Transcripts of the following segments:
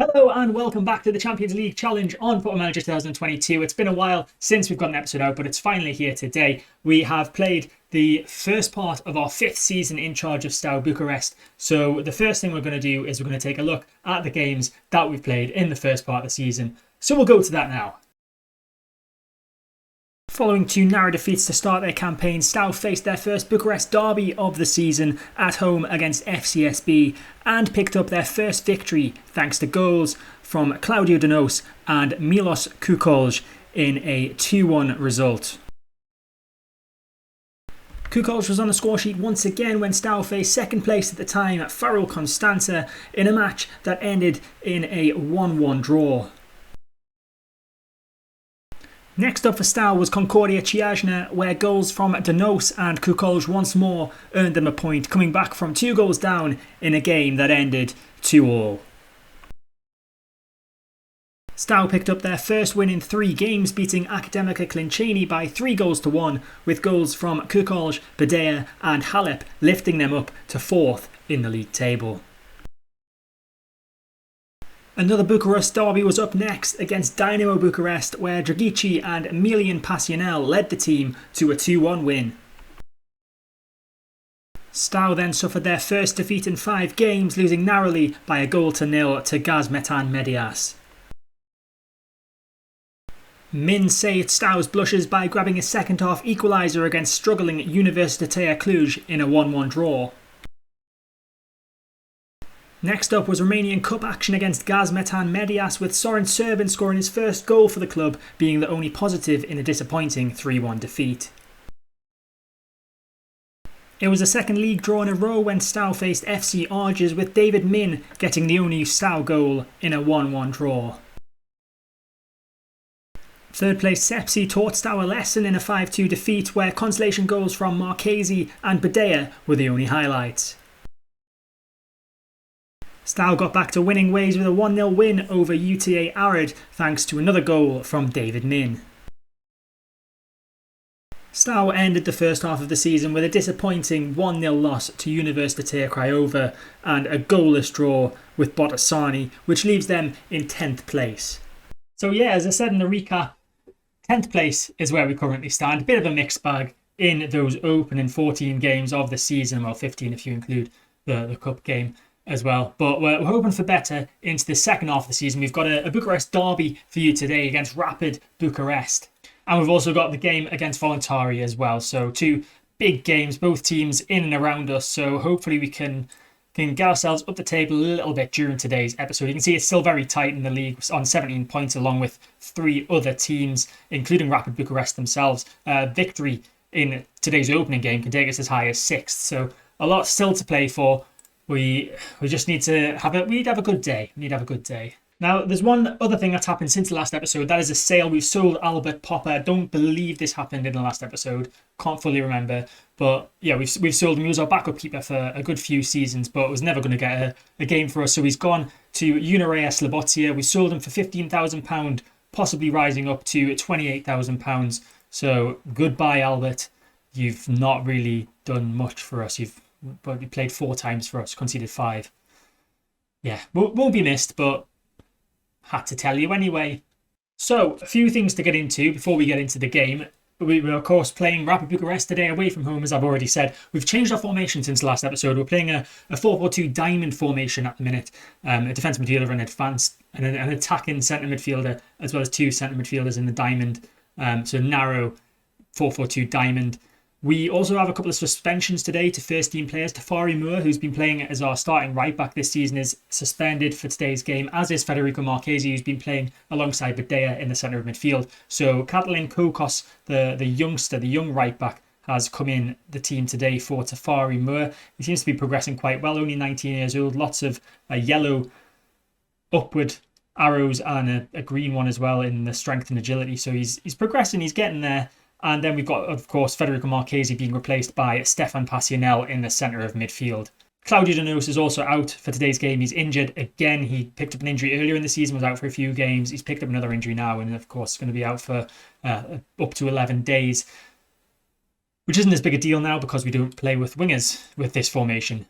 Hello and welcome back to the Champions League Challenge on Football Manager 2022. It's been a while since we've got an episode out, but it's finally here today. We have played the first part of our 5th season in charge of Steaua Bucharest. So the first thing we're going to do is we're going to take a look at the games that we've played in the first part of the season. So we'll go to that now. Following 2 narrow defeats to start their campaign, Steaua faced their first Bucharest derby of the season at home against FCSB and picked up their first victory thanks to goals from Claudio Danos and Milos Kukolj in a 2-1 result. Kukolj was on the scoresheet once again when Steaua faced second place at the time at Farul Constanța in a match that ended in a 1-1 draw. Next up for Steaua was Concordia Chiajna, where goals from Danos and Kukolj once more earned them a point, coming back from 2 goals down in a game that ended 2-2. Steaua picked up their first win in 3 games, beating Academica Clinceni by 3-1, with goals from Kukolj, Badea and Halep lifting them up to 4th in the league table. Another Bucharest derby was up next against Dynamo Bucharest, where Dragici and Emilian Pasionel led the team to a 2-1 win. Steaua then suffered their first defeat in 5 games, losing narrowly by 1-0 to Gazmetan Medias. Min saved Steaua's blushes by grabbing a second-half equaliser against struggling Universitatea Cluj in a 1-1 draw. Next up was Romanian Cup action against Gazmetan Medias, with Sorin Serbin scoring his first goal for the club, being the only positive in a disappointing 3-1 defeat. It was a second league draw in a row when Steaua faced FC Arges, with David Min getting the only Steaua goal in a 1-1 draw. Third place Sepsi taught Steaua a lesson in a 5-2 defeat, where consolation goals from Marchesi and Badea were the only highlights. Steaua got back to winning ways with a 1-0 win over UTA Arid thanks to another goal from David Min. Steaua ended the first half of the season with a disappointing 1-0 loss to Universitatea Craiova and a goalless draw with Botasani, which leaves them in 10th place. So yeah, as I said in the recap, 10th place is where we currently stand. A bit of a mixed bag in those opening 14 games of the season, well 15 if you include the cup game as well, but we're hoping for better into the second half of the season. We've got a Bucharest derby for you today against Rapid Bucharest, and we've also got the game against Voluntari as well. So 2 big games, both teams in and around us, so hopefully we can get ourselves up the table a little bit during today's episode. You can see it's still very tight in the league on 17 points along with 3 other teams, including Rapid Bucharest themselves. Victory in today's opening game can take us as high as 6th, so a lot still to play for. We just need to have a good day. We need to have a good day. Now, there's one other thing that's happened since the last episode. That is a sale. We've sold Albert Popper. I don't believe this happened in the last episode. Can't fully remember. But yeah, we've sold him. He was our backup keeper for a good few seasons, but was never going to get a game for us. So he's gone to Unirea Slobozia. We sold him for £15,000, possibly rising up to £28,000. So goodbye, Albert. You've not really done much for us. But he played 4 times for us, conceded 5. Yeah, won't be missed, but had to tell you anyway. So, a few things to get into before we get into the game. We were, of course, playing Rapid Bucharest today away from home, as I've already said. We've changed our formation since the last episode. We're playing a 4-4-2 diamond formation at the minute. A defensive midfielder, an attacking centre midfielder, as well as 2 centre midfielders in the diamond. So narrow 4-4-2 diamond. We also have a couple of suspensions today to first team players. Tafari Moore, who's been playing as our starting right back this season, is suspended for today's game, as is Federico Marchesi, who's been playing alongside Badea in the centre of midfield. So Catalin Kokos, the youngster, the young right back, has come in the team today for Tafari Moore. He seems to be progressing quite well, only 19 years old, lots of yellow upward arrows and a green one as well in the strength and agility. So he's progressing, he's getting there. And then we've got, of course, Federico Marchesi being replaced by Stefan Pasionel in the centre of midfield. Claudio Danos is also out for today's game. He's injured again. He picked up an injury earlier in the season, was out for a few games. He's picked up another injury now and, of course, going to be out for up to 11 days, which isn't as big a deal now because we don't play with wingers with this formation.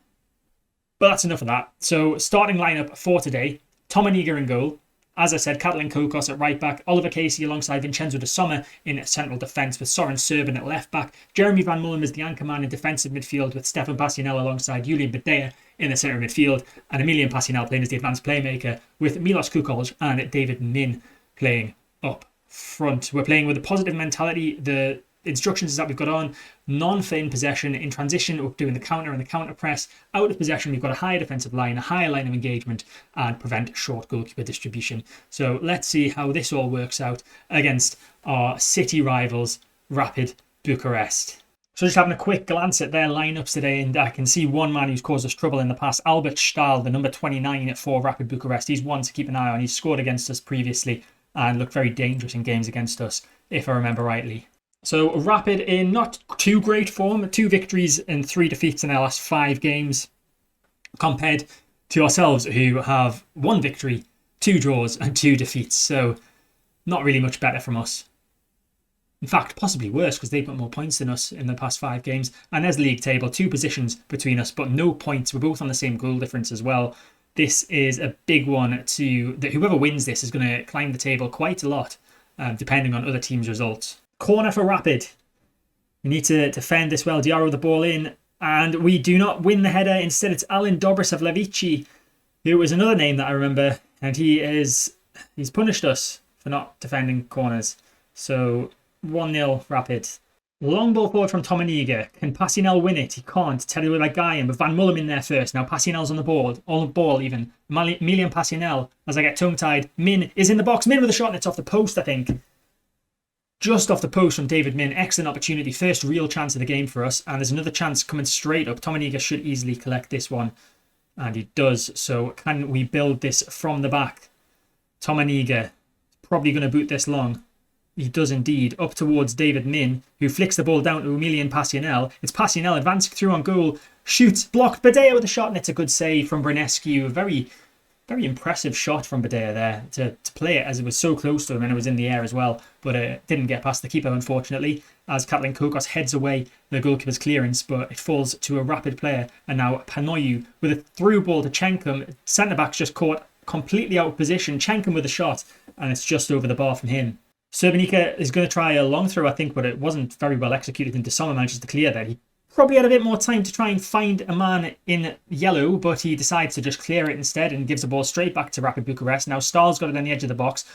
But that's enough of that. So starting lineup for today. Tomaniga in goal. As I said, Catalin Kokos at right back, Oliver Casey alongside Vincenzo de Sommer in central defence with Soren Serban at left back, Jeremy Van Mullen as the anchor man in defensive midfield with Stefan Passinel alongside Julian Badea in the centre midfield, and Emilian Passinel playing as the advanced playmaker with Milos Kukolj and David Min playing up front. We're playing with a positive mentality. The instructions that we've got on: non-fin possession. In transition, we're doing the counter and the counter press. Out of possession, we've got a higher defensive line, a higher line of engagement, and prevent short goalkeeper distribution. So let's see how this all works out against our city rivals, Rapid Bucharest. So just having a quick glance at their lineups today, and I can see one man who's caused us trouble in the past, Albert Stahl, the number 29 for Rapid Bucharest. He's one to keep an eye on. He's scored against us previously and looked very dangerous in games against us, if I remember rightly. So Rapid in not too great form, 2 victories and 3 defeats in their last 5 games, compared to ourselves who have 1 victory, 2 draws and 2 defeats. So not really much better from us. In fact, possibly worse because they've got more points than us in the past 5 games. And there's the league table, 2 positions between us, but no points. We're both on the same goal difference as well. This is a big one that whoever wins this is going to climb the table quite a lot, depending on other teams' results. Corner for Rapid. We need to defend this well. Diarra with the ball in, and we do not win the header. Instead, it's Alan Dobrosavlevici, who is another name that I remember, and he's punished us for not defending corners. So 1-0 Rapid. Long ball forward from Tomaniga. Can Passinel win it? He can't. Terry like Guyan, but Van Mullen in there first. Now Passinel's on the ball even. Emilian Passinel, as I get tongue-tied. Min is in the box. Min with a shot, and it's off the post, I think. Just off the post from David Min. Excellent opportunity. First real chance of the game for us. And there's another chance coming straight up. Tomaniga should easily collect this one. And he does. So can we build this from the back? Tomaniga. Probably going to boot this long. He does indeed. Up towards David Min, who flicks the ball down to Emilian Passinel. It's Passinel advancing through on goal. Shoots. Blocked. Badea with a shot. And it's a good save from Brănescu. Very impressive shot from Badea there to play it as it was so close to him and it was in the air as well, but it didn't get past the keeper, unfortunately, as Catalin Kokos heads away the goalkeeper's clearance, but it falls to a Rapid player. And now Panoiu with a through ball to Chenkum. Centre-back's just caught completely out of position. Chenkum with a shot, and it's just over the bar from him. Serbanica is going to try a long throw, I think, but it wasn't very well executed, and De Sommer manages to clear that. He probably had a bit more time to try and find a man in yellow, but he decides to just clear it instead and gives the ball straight back to Rapid Bucharest. Now Stahl's got it on the edge of the box,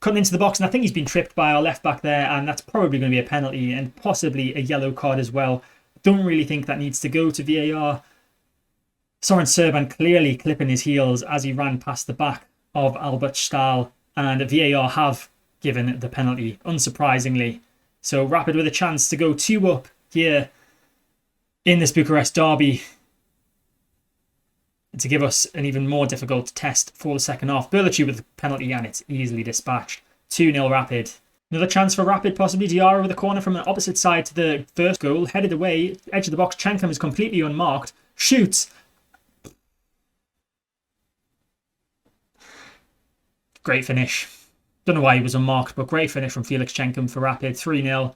cutting into the box, and I think he's been tripped by our left back there, and that's probably going to be a penalty and possibly a yellow card as well. Don't really think that needs to go to VAR. Soren Serban clearly clipping his heels as he ran past the back of Albert Stahl, and VAR have given the penalty, unsurprisingly. So Rapid with a chance to go 2 up here in this Bucharest derby to give us an even more difficult test for the second half. Berlucci with the penalty, and it's easily dispatched. 2-0 Rapid. Another chance for Rapid, possibly. Diarra with a corner from an opposite side to the first goal. Headed away, edge of the box. Chenkum is completely unmarked. Shoots. Great finish. Don't know why he was unmarked, but great finish from Felix Chenkum for Rapid. 3-0.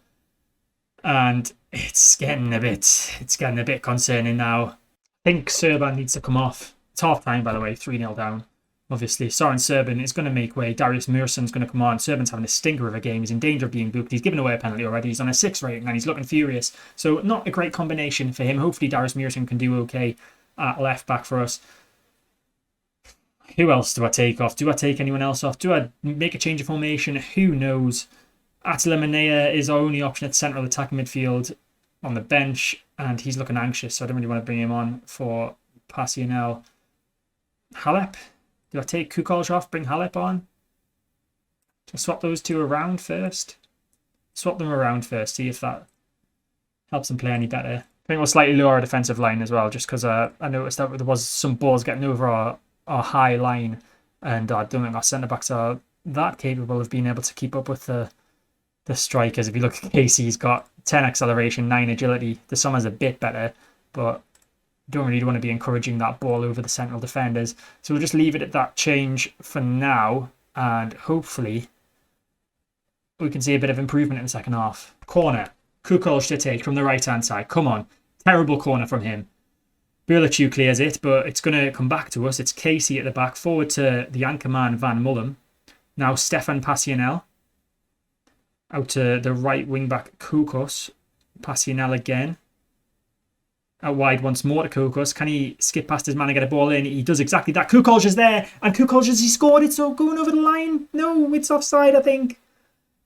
And it's getting a bit concerning now. I think Serban needs to come off. It's half time, by the way, 3-0 down. Obviously, Soren Serban is going to make way. Darius Murson's going to come on. Serban's having a stinker of a game. He's in danger of being booked. He's given away a penalty already. He's on a 6 rating and he's looking furious. So not a great combination for him. Hopefully Darius Murson can do okay at left back for us. Who else do I take off? Do I take anyone else off? Do I make a change of formation? Who knows? Attila Manea is our only option at central attacking midfield on the bench, and he's looking anxious, so I don't really want to bring him on for Passinel. Halep? Do I take Kukolj off, bring Halep on? Do I swap those two around first? Swap them around first, see if that helps them play any better. I think we'll slightly lower our defensive line as well, just because I noticed that there was some balls getting over our high line, and I don't think our centre-backs are that capable of being able to keep up with the strikers. If you look at Casey, he's got 10 acceleration, 9 agility. The Sommer's a bit better, but don't really want to be encouraging that ball over the central defenders. So we'll just leave it at that change for now, and hopefully we can see a bit of improvement in the second half. Corner. Kukolj to take from the right-hand side. Come on. Terrible corner from him. Burlachu clears it, but it's going to come back to us. It's Casey at the back, forward to the anchor man, Van Mullen. Now Stefan Passionnel. Out to the right wing-back, Kukos. Passionnel again. Out wide once more to Kukos. Can he skip past his man and get a ball in? He does exactly that. Kukos is there. And Kukos, has he scored? It's going over the line. No, it's offside, I think.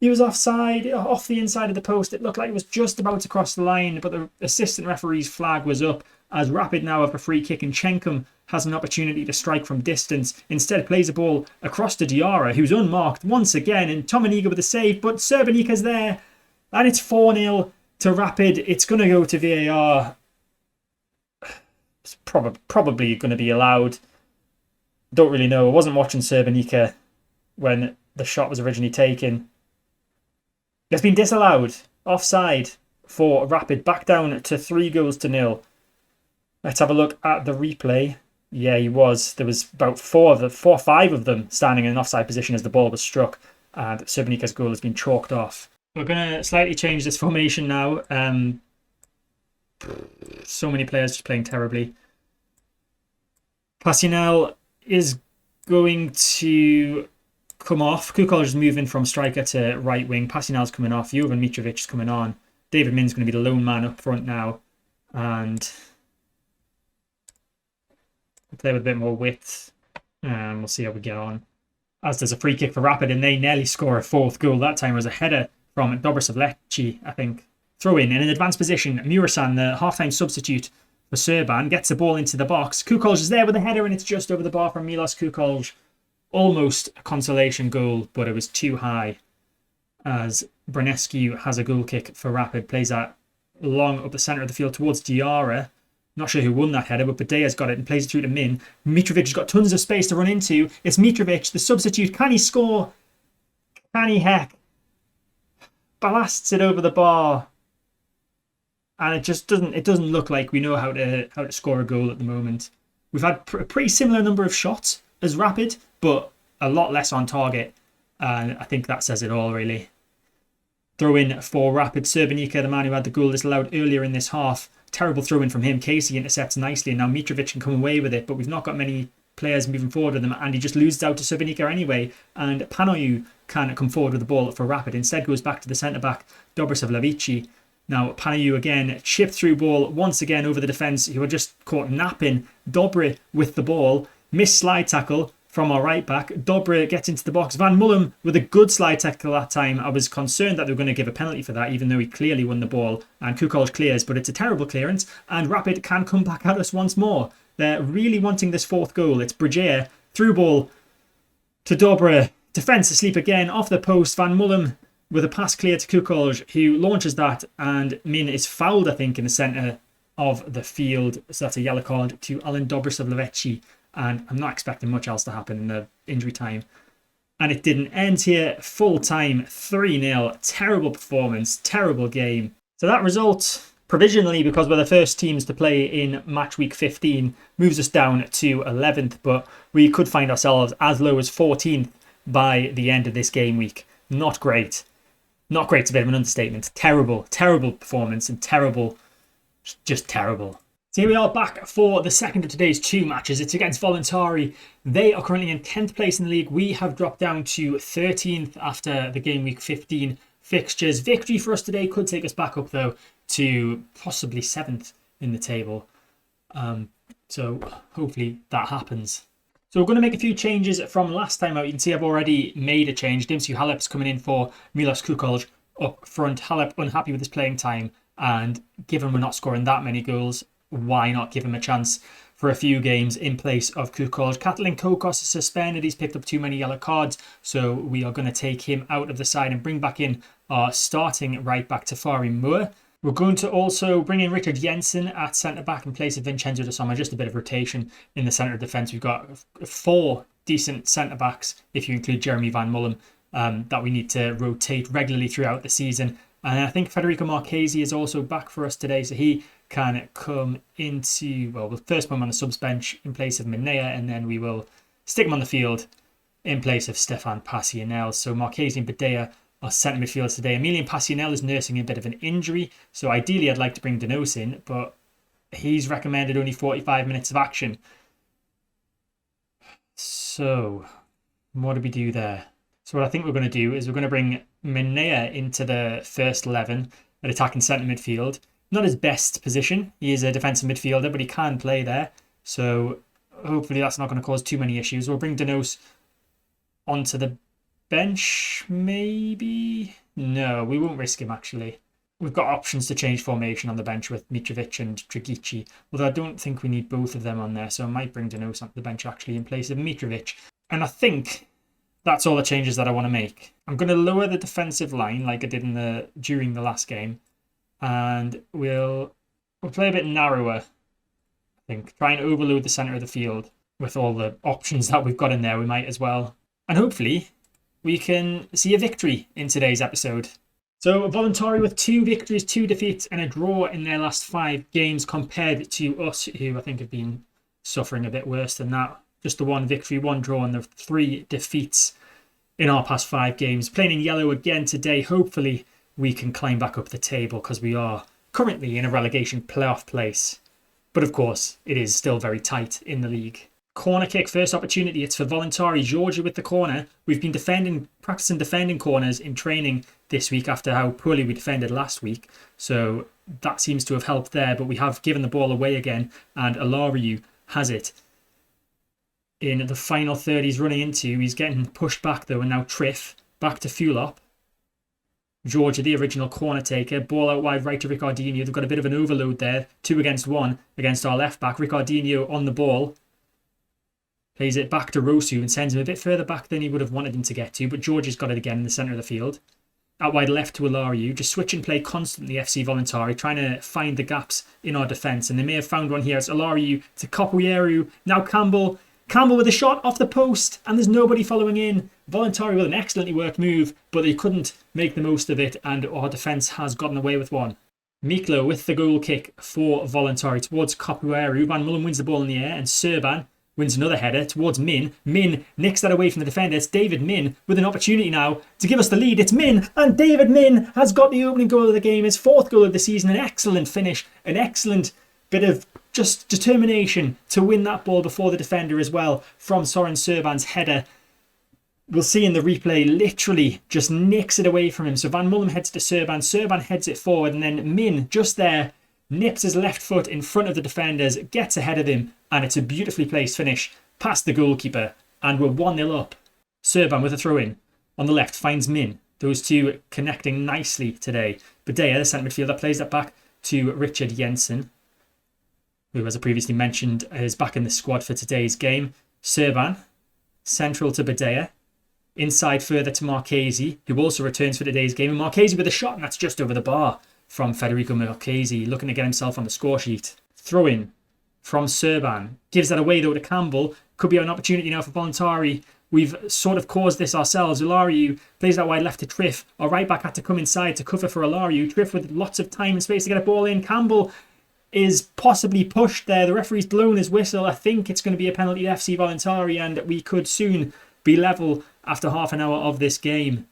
He was offside, off the inside of the post. It looked like it was just about to cross the line, but the assistant referee's flag was up as Rapid now have a free kick, and Chenkum has an opportunity to strike from distance. Instead plays a ball across to Diarra, who's unmarked once again, and Tomaniga with a save, but Srbenika's there, and it's 4-0 to Rapid. It's going to go to VAR. It's probably going to be allowed. Don't really know. I wasn't watching Srbenika when the shot was originally taken. It's been disallowed. Offside for Rapid. Back down to 3-0. Let's have a look at the replay. Yeah, he was. There was about four or five of them standing in an offside position as the ball was struck. And Srbenika's goal has been chalked off. We're going to slightly change this formation now. So many players just playing terribly. Passionnel is going to come off. Kukol is moving from striker to right wing. Passionnel's coming off. Jovan Mitrovic is coming on. David Min's going to be the lone man up front now. And we'll play with a bit more width. And we'll see how we get on. As there's a free kick for Rapid, and they nearly score a fourth goal. That time was a header from Dobrosavleci, I think. Throw in an advanced position. Murasan, the half-time substitute for Serban, gets the ball into the box. Kukolj is there with a header, and it's just over the bar from Milos Kukolj. Almost a consolation goal, but it was too high. As Branescu has a goal kick for Rapid, plays that long up the centre of the field towards Diarra. Not sure who won that header, but Badea's got it and plays it through to Min. Mitrovic has got tons of space to run into. It's Mitrovic, the substitute. Can he score? Can he heck? Ballasts it over the bar. And it just doesn't look like we know how to score a goal at the moment. We've had a pretty similar number of shots as Rapid, but a lot less on target. And I think that says it all, really. Throw in for Rapid. Srbenika, the man who had the goal disallowed earlier in this half. Terrible throw in from him. Casey intercepts nicely, and now Mitrovic can come away with it, but we've not got many players moving forward with them, and he just loses out to Srbenika anyway. And Panoyu can come forward with the ball for Rapid. Instead goes back to the centre-back, Dobrosavleci. Now, Panayu again, chipped through ball once again over the defence, who were just caught napping. Dobre with the ball, missed slide tackle from our right back. Dobre gets into the box. Van Mullen with a good slide tackle that time. I was concerned that they were going to give a penalty for that, even though he clearly won the ball. And Kukolj clears, but it's a terrible clearance. And Rapid can come back at us once more. They're really wanting this fourth goal. It's Brigea, through ball to Dobre. Defence asleep again, off the post. Van Mullen with a pass clear to Kukolj, who launches that, and Min is fouled, I think, in the centre of the field. So that's a yellow card to Alan Dobrosavleci, and I'm not expecting much else to happen in the injury time. And it didn't end here. Full time, 3-0. Terrible performance, terrible game. So that result, provisionally, because we're the first teams to play in match week 15, moves us down to 11th, but we could find ourselves as low as 14th by the end of this game week. Not great. Not great's a bit of an understatement. Terrible, terrible performance, and terrible, just terrible. So here we are back for the second of today's two matches. It's against Voluntari. They are currently in 10th place in the league. We have dropped down to 13th after the game week 15 fixtures. Victory for us today could take us back up, though, to possibly 7th in the table. So hopefully that happens. So we're going to make a few changes from last time out. You can see I've already made a change. Dimsu Halep's coming in for Milos Kukolj up front. Halep unhappy with his playing time, and given we're not scoring that many goals, why not give him a chance for a few games in place of Kukolj? Katalin Kokos is suspended. He's picked up too many yellow cards, so we are going to take him out of the side and bring back in our starting right back, Tafari Moore. We're going to also bring in Richard Jensen at centre-back in place of Vincenzo de Somma. Just a bit of rotation in the centre of defence. We've got 4 decent centre-backs, if you include Jeremy Van Mullen, that we need to rotate regularly throughout the season. And I think Federico Marchesi is also back for us today, so he can come into... Well, we'll first put him on the subs bench in place of Minea, and then we will stick him on the field in place of Stefan Passionnel. So Marchesi and Badea our centre midfielders today. Emilian Passionnel is nursing a bit of an injury, so ideally I'd like to bring Denos in, but he's recommended only 45 minutes of action. So, what do we do there? So what I think we're going to do is we're going to bring Minea into the first 11 at attacking centre midfield. Not his best position. He is a defensive midfielder, but he can play there. So hopefully that's not going to cause too many issues. We'll bring Danos onto the bench, maybe? No, we won't risk him, actually. We've got options to change formation on the bench with Mitrovic and Dragici, although I don't think we need both of them on there, so I might bring Danos onto the bench, actually, in place of Mitrovic. And I think that's all the changes that I want to make. I'm going to lower the defensive line like I did during the last game, and we'll play a bit narrower, I think. Try and overload the centre of the field with all the options that we've got in there. We might as well. And hopefully we can see a victory in today's episode. So Voluntari with 2 victories, 2 defeats and a draw in their last 5 games, compared to us, who I think have been suffering a bit worse than that. Just the 1 victory, 1 draw and the 3 defeats in our past 5 games. Playing in yellow again today. Hopefully we can climb back up the table, because we are currently in a relegation playoff place. But of course, it is still very tight in the league. Corner kick, first opportunity. It's for Voluntari. Georgia with the corner. We've been practicing defending corners in training this week after how poorly we defended last week. So that seems to have helped there. But we have given the ball away again, and Alariu has it. In the final third he's running into. He's getting pushed back though, and now Triff back to Fulop. Georgia, the original corner taker. Ball out wide right to Ricardinho. They've got a bit of an overload there. 2 against 1 against our left back. Ricardinho on the ball. Plays it back to Rosu and sends him a bit further back than he would have wanted him to get to. But Georgia's got it again in the centre of the field. Out wide left to Alariu. Just switch and play constantly, FC Voluntari. Trying to find the gaps in our defence. And they may have found one here. It's Alariu to Copuieru. Now Campbell. Campbell with a shot off the post, and there's nobody following in. Voluntari with an excellently worked move, but they couldn't make the most of it, and our defence has gotten away with one. Miklo with the goal kick for Voluntari towards Copuieru. Van Mullen wins the ball in the air, and Serban wins another header towards Min. Min nicks that away from the defender. It's David Min with an opportunity now to give us the lead. It's Min, and David Min has got the opening goal of the game, his 4th goal of the season. An excellent finish, an excellent bit of just determination to win that ball before the defender as well from Soren Serban's header. We'll see in the replay, literally just nicks it away from him. So Van Mullen heads to Serban. Serban heads it forward, and then Min just there nips his left foot in front of the defenders, gets ahead of him, and it's a beautifully placed finish past the goalkeeper, and we're 1-0 up. Serban with a throw-in on the left finds Min. Those two connecting nicely today. Badea, the centre midfielder, plays that back to Richard Jensen, who, as I previously mentioned, is back in the squad for today's game. Serban, central to Badea. Inside further to Marchesi, who also returns for today's game. And Marchesi with a shot, and that's just over the bar from Federico Marchesi, looking to get himself on the score sheet. Throw in from Serban. Gives that away though to Campbell. Could be an opportunity now for Voluntari. We've sort of caused this ourselves. Alariu plays that wide left to Triff. Our right back had to come inside to cover for Alariu. Triff with lots of time and space to get a ball in. Campbell is possibly pushed there. The referee's blown his whistle. I think it's going to be a penalty to FC Voluntari, and we could soon be level after half an hour of this game.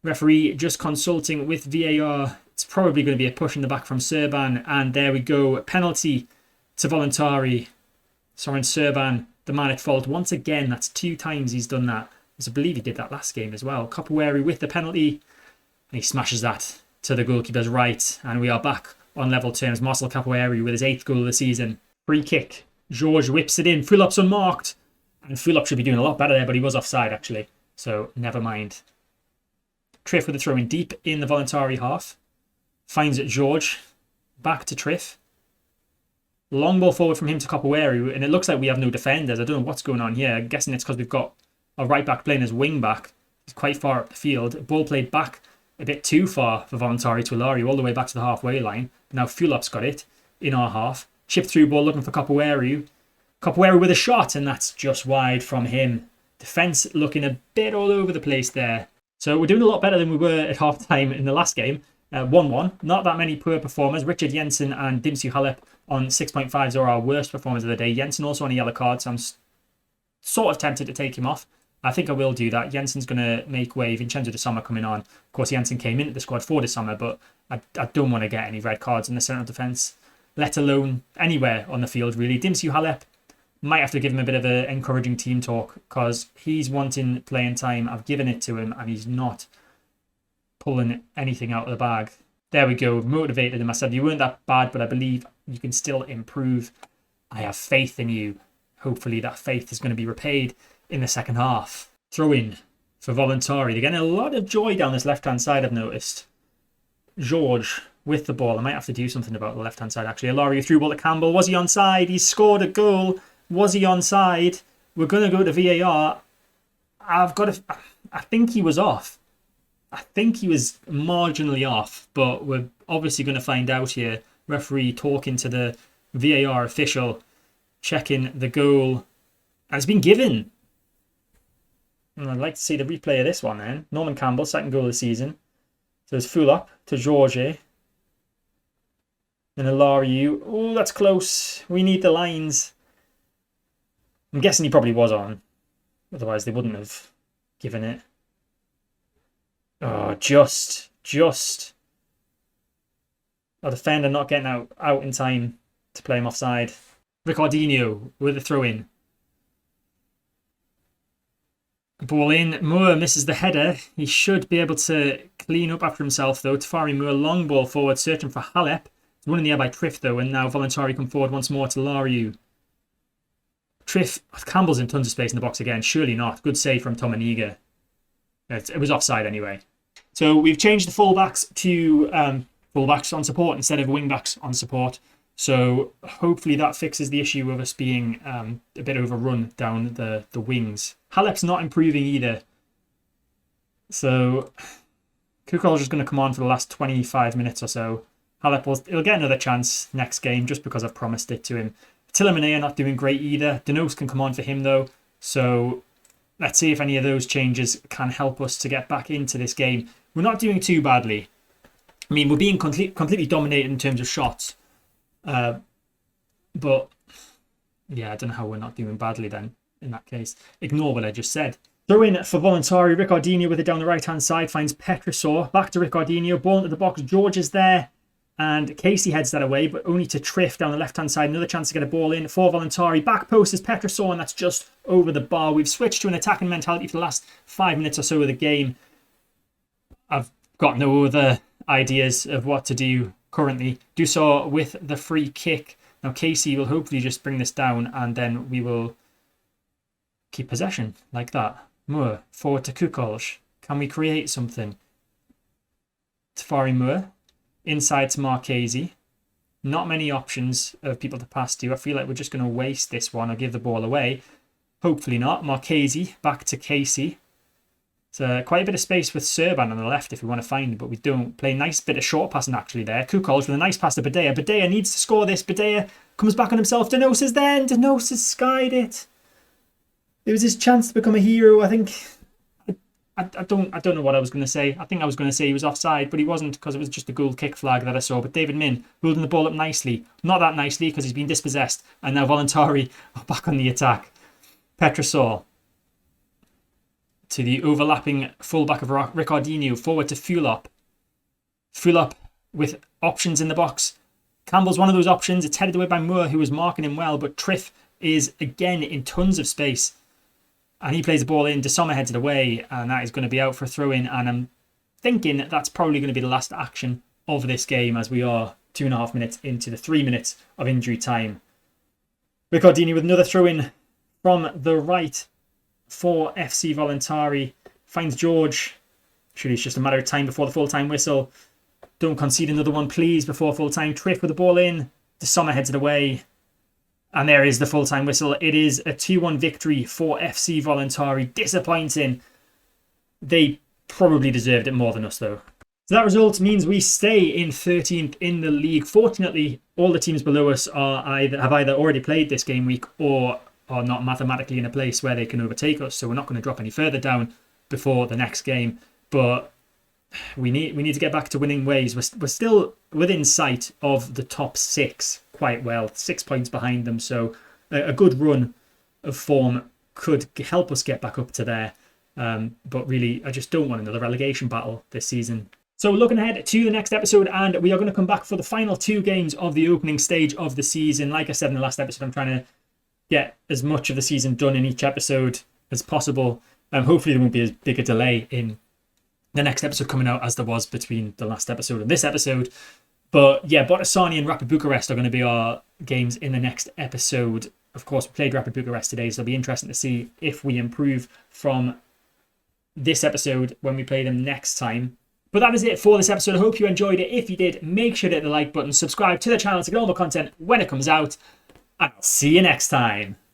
Referee just consulting with VAR. It's probably going to be a push in the back from Serban, and there we go. Penalty to Voluntari. Soren Serban, the man at fault. Once again, that's 2 times he's done that. I believe he did that last game as well. Copuieru with the penalty, and he smashes that to the goalkeeper's right, and we are back on level terms. Marcel Capoeiri with his 8th goal of the season. Free kick. George whips it in. Fulop's unmarked. And Fulop should be doing a lot better there, but he was offside actually. So never mind. Triff with a throw in deep in the Voluntari half. Finds it George. Back to Triff. Long ball forward from him to Capoeiri, and it looks like we have no defenders. I don't know what's going on here. I'm guessing it's because we've got a right back playing as wing back. He's quite far up the field. Ball played back a bit too far for Voluntari to Alariu, all the way back to the halfway line. Now Fulop's got it in our half. Chip through ball looking for Copuieru. Copuieru with a shot, and that's just wide from him. Defence looking a bit all over the place there. So we're doing a lot better than we were at half time in the last game. 1-1. Not that many poor performers. Richard Jensen and Dimsu Halep on 6.5s are our worst performers of the day. Jensen also on a yellow card, so I'm sort of tempted to take him off. I think I will do that. Jensen's going to make way. Vincenzo de Sommer coming on. Of course, Jensen came into the squad for the summer, but I don't want to get any red cards in the centre of defence. let alone anywhere on the field, really. Dimsu Halep, might have to give him a bit of an encouraging team talk because he's wanting playing time. I've given it to him and he's not pulling anything out of the bag. There we go. Motivated him. I said, you weren't that bad, but I believe you can still improve. I have faith in you. Hopefully that faith is going to be repaid in the second half. Throw in for Voluntari. They're getting a lot of joy down this left-hand side, I've noticed. George with the ball. I might have to do something about the left-hand side, actually. Alario through ball to Campbell. Was he onside? He scored a goal. Was he onside? We're going to go to VAR. I think he was off. I think he was marginally off, but we're obviously going to find out here. Referee talking to the VAR official, checking the goal. And it's been given. And I'd like to see the replay of this one then. Norman Campbell, second goal of the season. So it's full up to George. Then Alario. Oh, that's close. We need the lines. I'm guessing he probably was on. Otherwise they wouldn't have given it. Oh, just. Our defender not getting out in time to play him offside. Ricardinho with a throw in. Ball in. Moore misses the header. He should be able to clean up after himself though. Tafari Moore, long ball forward, searching for Halep. It's run in the air by Triff though, and now Voluntari come forward once more to Lariu. Triff, Campbell's in tons of space in the box again. Surely not. Good save from Tomaniga. It was offside anyway. So we've changed the fullbacks to fullbacks on support instead of wingbacks on support. So hopefully that fixes the issue of us being a bit overrun down the wings. Halep's not improving either. So Kukol's just going to come on for the last 25 minutes or so. Halep he'll get another chance next game just because I've promised it to him. Tillman are not doing great either. Denos can come on for him though. So let's see if any of those changes can help us to get back into this game. We're not doing too badly. I mean, we're being completely dominated in terms of shots. But yeah, I don't know how we're not doing badly then in that case. Ignore what I just said. Throw in for Voluntari. Ricardinho with it down the right-hand side. Finds Petrosor. Back to Ricardinho. Ball into the box. George is there. And Casey heads that away, but only to Triff down the left-hand side. Another chance to get a ball in for Voluntari. Back post is Petrosor, and that's just over the bar. We've switched to an attacking mentality for the last 5 minutes or so of the game. I've got no other ideas of what to do currently. Dussault with the free kick. Now Casey will hopefully just bring this down, and then we will keep possession like that. Moore forward to Kukolj. Can we create something? Tafari Moore. Inside to Marchesi. Not many options of people to pass to. I feel like we're just going to waste this one or give the ball away. Hopefully not. Marchesi back to Casey. So quite a bit of space with Serban on the left if we want to find him, but we don't. Play a nice bit of short passing actually there. Kukolj with a nice pass to Badea. Badea needs to score this. Badea comes back on himself. Denos is there, and Denos has skied it. It was his chance to become a hero. I think... I don't know what I was going to say. I think I was going to say he was offside, but he wasn't because it was just a goal kick flag that I saw. But David Min holding the ball up nicely. Not that nicely because he's been dispossessed. And now Voluntari are back on the attack. Petrosor to the overlapping fullback of Ricardinho. Forward to Fulop. Fulop with options in the box. Campbell's one of those options. It's headed away by Moore, who was marking him well. But Triff is again in tons of space. And he plays the ball in. De Sommer heads it away. And that is going to be out for a throw-in. And I'm thinking that's probably going to be the last action of this game as we are 2.5 minutes into the 3 minutes of injury time. Ricardini with another throw-in from the right for FC Voluntari. Finds George. Surely it's just a matter of time before the full-time whistle. Don't concede another one, please, before full-time. Triff with the ball in. De Sommer heads it away. And there is the full-time whistle. It is a 2-1 victory for FC Voluntari. Disappointing. They probably deserved it more than us, though. So that result means we stay in 13th in the league. Fortunately, all the teams below us have either already played this game week or are not mathematically in a place where they can overtake us. So we're not going to drop any further down before the next game. But we need to get back to winning ways. We're still within sight of the top 6 quite well. 6 points behind them. So a good run of form could help us get back up to there. But really, I just don't want another relegation battle this season. So looking ahead to the next episode, and we are going to come back for the final 2 games of the opening stage of the season. Like I said in the last episode, I'm trying to get as much of the season done in each episode as possible. Hopefully there won't be as big a delay in the next episode coming out as there was between the last episode and this episode. But yeah, Botasani and Rapid Bucharest are going to be our games in the next episode. Of course, we played Rapid Bucharest today, so it'll be interesting to see if we improve from this episode when we play them next time. But that is it for this episode. I hope you enjoyed it. If you did, make sure to hit the like button, subscribe to the channel to get all the content when it comes out, and I'll see you next time.